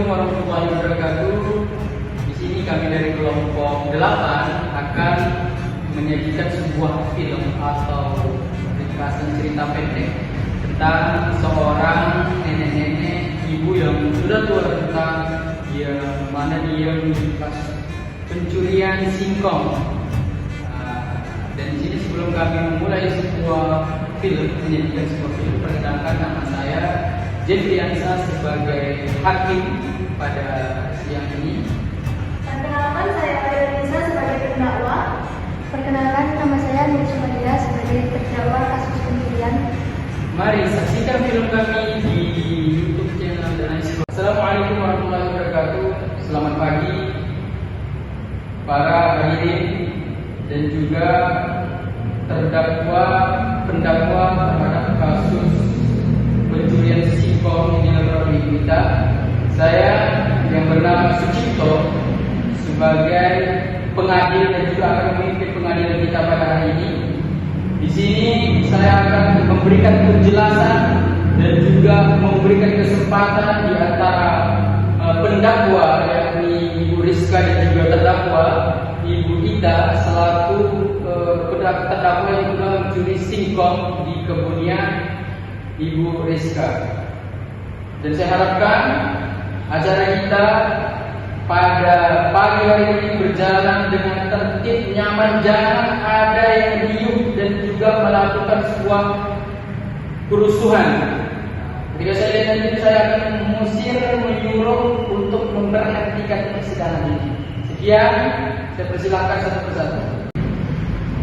Assalamualaikum warahmatullahi wabarakatuh. Di sini kami dari kelompok 8 akan menyajikan sebuah film atau ringkasan cerita pendek tentang seorang nenek-nenek ibu yang sudah tua renta yang mana dia menjelaskan pencurian singkong. Dan di sini sebelum kami memulai sebuah film, menyajikan sebuah film, perkenalkan nama saya Jeffrey Ansa sebagai hakim pada siang ini. Perkenalkan, saya Adelisa sebagai terdakwa. Perkenalkan, nama saya Nur Sumadia sebagai terdakwa kasus pencurian. Mari saksikan film kami di YouTube channel Danais. Assalamualaikum warahmatullahi wabarakatuh. Selamat pagi para hadirin dan juga pendakwa terhadap kasus pencurian singkong di negara kita. Saya yang bernama Sucipto sebagai pengadil dan juga akan memimpin pengadilan kita pada hari ini. Di sini saya akan memberikan penjelasan dan juga memberikan kesempatan di antara pendakwa yakni Ibu Rizka dan juga terdakwa Ibu Ida selaku terdakwa yang telah mencuri singkong di kebunnya Ibu Rizka. Dan saya harapkan acara kita pada pagi hari ini berjalan dengan tertib, nyaman, jangan ada yang riuh dan juga melakukan sebuah kerusuhan. Ketika saya lihat nanti saya akan mengusir, menyuruh untuk memberhentikan persidangan ini. Sekian, saya persilakan satu persatu.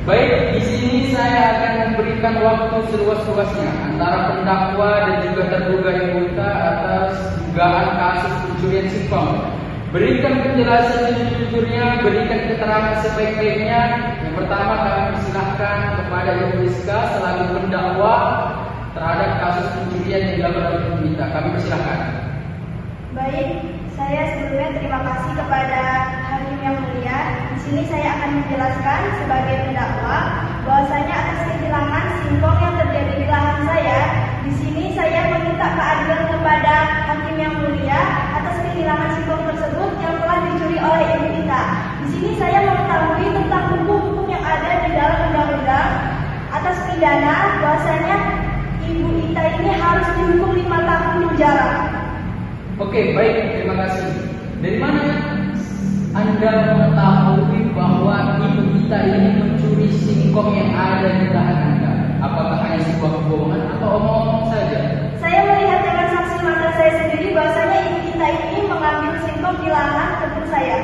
Baik, di sini saya akan memberikan waktu seluas-luasnya antara pendakwa dan juga terduga yang buta atas dugaan kasus pencurian singkong. Berikan penjelasan sejujurnya, berikan keterangan sebaik-baiknya. Yang pertama kami persilahkan kepada Ibu Rizka selaku pendakwa terhadap kasus pencurian yang dilakukan oleh Ibu Ida. Kami persilahkan. Baik, saya sebelumnya terima kasih kepada hakim yang mulia. Di sini saya akan menjelaskan sebagai pendakwa bahwasanya atas kehilangan singkong yang terjadi di lahan saya. Di sini saya meminta keadilan kepada hakim yang mulia atas kehilangan singkong tersebut yang telah dicuri oleh Ibu Ita. Di sini saya mengetahui tentang hukum-hukum yang ada di dalam undang-undang atas pidana bahwasanya Ibu Ita ini harus dihukum 5 tahun penjara. Oke, baik, terima kasih. Dari mana Anda mengetahui bahwa Ibu Ita ini mencuri singkong yang ada di lahan Anda? Apakah hanya sebuah kebohongan atau omong-omong saja? Saya melihat dengan saksi mata saya sendiri bahwasanya Ibu Ita ini mengambil singkong di lahan kebun saya.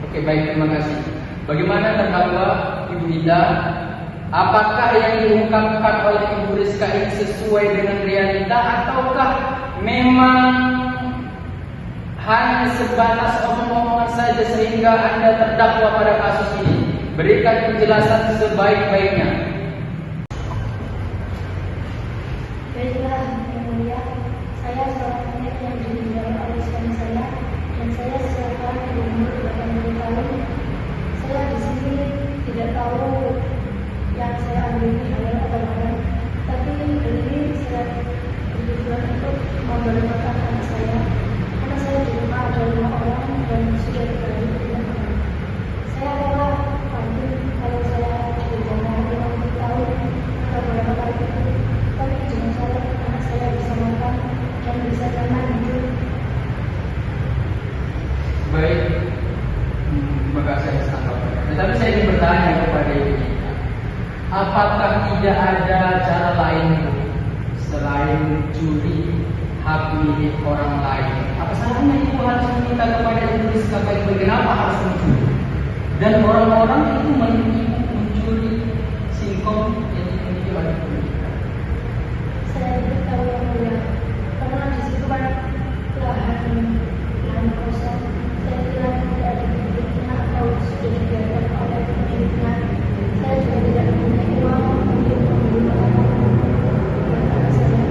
Oke, baik, terima kasih. Bagaimana terdakwa Ibu Ida? Apakah yang diungkapkan oleh Ibu Rizka ini sesuai dengan realita ataukah memang hanya sebatas omong-omongan saja sehingga Anda terdakwa pada kasus ini? Berikan penjelasan sebaik-baiknya. Baiklah, yang mulia, saya seorang anak yang ditinggal oleh suami saya dan saya seorang berumur 80 tahun. Saya di sini tidak tahu yang saya ambil ini adalah obat-obatan, tapi ini saya bertujuan untuk memberitakan anak saya. Karena saya di rumah ada 5 orang dan sudah dibagi dengan orang. Saya adalah pagi kalau saya berjalan 50 tahun atau berapa kali itu, tapi jangan saya anak saya bisa makan dan bisa tenang hidup. Baik, terima kasih atas tanggapannya. Tetapi saya ingin bertanya kepada Ibu Ida, apakah tidak ada cara lain selain mencuri hak milik orang lain? Apa salahnya ibu harus meminta kepada Ibu Rizka baik-baik? Kenapa harus mencuri? Dan orang-orang itu mencuri singkong yang dimiliki oleh Ibu Rizka. Saya beritahu yang mulia, karena di situ kan lahan kosong. Saya kira tidak ada pemiliknya atau sudah dibiarkan oleh pemiliknya. Saya juga tidak mempunyai uang untuk membeli anak saya.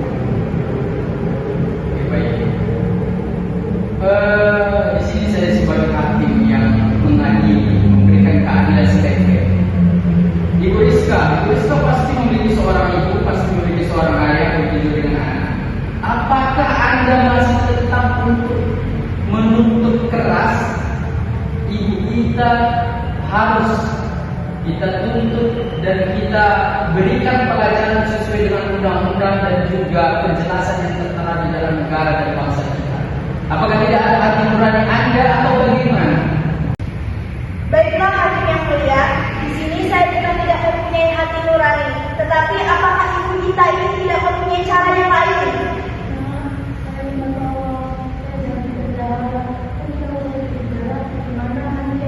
Oke, baik. Di sini saya sebagai hakim yang mengadili, memberikan keadilan sebaik-baiknya. Ibu Rizka pasti memiliki seorang ibu, pasti memiliki seorang ayah begitu dengan anak. Apakah Anda masih tetap untuk kita harus kita tuntut dan kita berikan pelajaran sesuai dengan undang-undang dan juga penjelasan yang tertera di dalam negara dan bangsa kita. Apakah tidak ada hati nurani Anda atau bagaimana? Baiklah hakim yang mulia, di sini saya juga tidak mempunyai hati nurani. Tetapi apakah ibu kita ini tidak mempunyai cara yang lain? Saya minta tolong, saya jangan di penjara. Tapi kalau saya di penjara, gimana nanti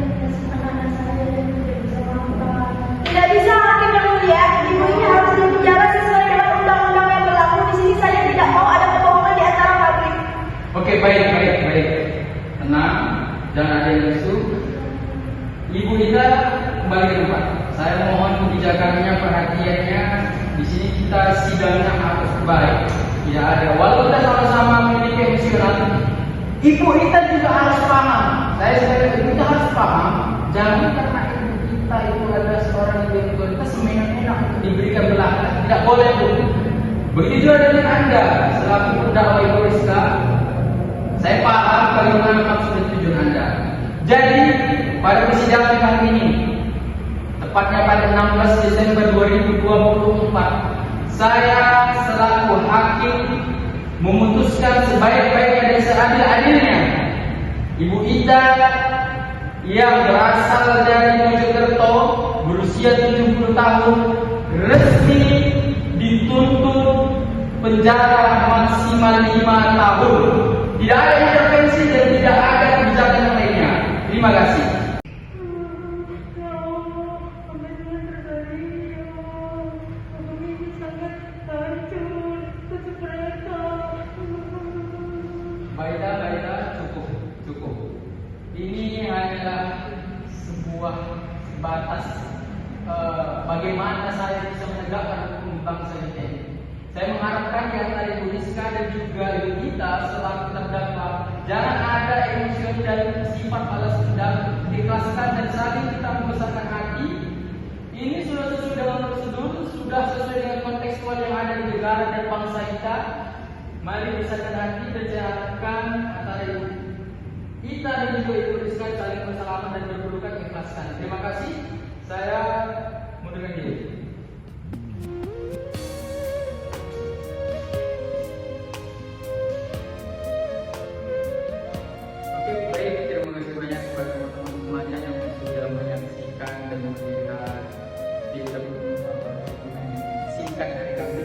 anak-anak saya yang tidak bisa makan? Tidak bisa hakim yang mulia, ibu ini harus dipenjara sesuai dengan undang-undang yang berlaku. Di sini saya tidak mau ada kebohongan di antara hakim. Oke, baik. Tenang, jangan ada yang lesu. Ibu kita kembali ke tempat. Saya mohon kebijakannya, perhatiannya. Di sini kita sidangnya harus baik. Tidak ada. Walau kita sama-sama memiliki emosional, ibu kita juga harus paham. Saya sebagai ibu kita harus paham. Jangan karena ibu kita itu adalah seorang yang kita semena-mena untuk diberikan belakang. Tidak boleh, Bu. Begitu juga dengan Anda selaku pendakwa Ibu Rizka. Saya paham bagaimana maksud dan tujuan Anda. Jadi pada persidangan kali ini, tepatnya pada 16 Desember 2024, saya selaku hakim memutuskan sebaik-baiknya dan seadil-adilnya Ibu Ita yang berasal dari Mojokerto berusia 70 tahun resmi dituntut penjara maksimal 5 tahun. Tidak ada intervensi dan tidak ada kebijakan lainnya. Terima kasih. Baiklah, cukup. Ini hanyalah sebuah batas bagaimana saya bisa menegakkan hukum bangsa kita ini. Saya mengharapkan di antara Ibu Rizka dan juga Ibu kita selaku terdakwa jangan ada emosi dan sifat balas dendam, ikhlaskan dan saling kita membesarkan hati. Ini sudah sesuai dengan prosedur, sudah sesuai dengan kontekstual yang ada di negara dan bangsa kita. Mari besarkan hati dan jalankan antara Ibu kita dan juga Ibu Rizka saling bersalaman dan berpelukan ikhlaskan. Terima kasih. Saya mundurkan diri. Singkat dari kami.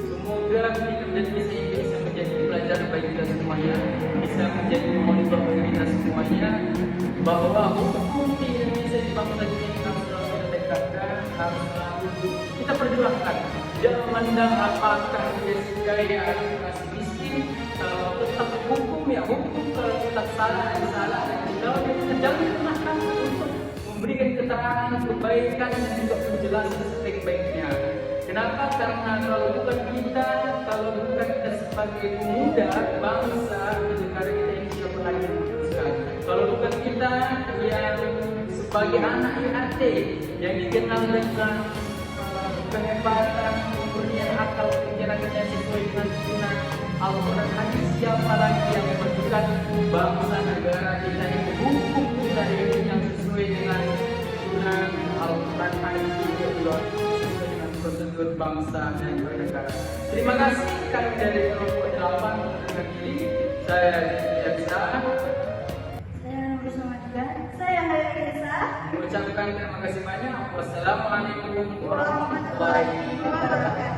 Semoga film dan kisah ini bisa menjadi pelajaran bagi kita semuanya, bisa menjadi monitor bagi kita semuanya, bahwa hukum di Indonesia di bangsa kita ini harus selalu kita tegakkan, harus selalu kita perjuangkan. Jangan memandang apakah dia sekaya atau masih miskin, kalau tetap hukum ya hukum, kalau tetap salah dan salah, dan kalau dia terjadi pernah untuk memberikan keterangan, kebaikan dan juga penjelasan sebaik-baiknya. Kenapa? Karena kalau bukan kita sebagai pemuda bangsa negara kita ini sudah pernah diputuskan. Kalau bukan kita yang sebagai anak IAT yang dikenal dengan kehebatan, kemurnian akal pikirannya sesuai dengan sunnah Al-Quran hadis, siapa lagi yang membutuhkan bangsa negara kita ini hukum kita ini yang sesuai dengan sunnah Al-Quran hadis juga sesuai dengan prosedur bangsa dan bernegara. Terima kasih. Kami dari kelompok 8 dengan diri. Saya Yaksa. Saya bersama juga. Saya Hayesa. Mengucapkan terima kasih banyak. Wassalamualaikum warahmatullahi wabarakatuh.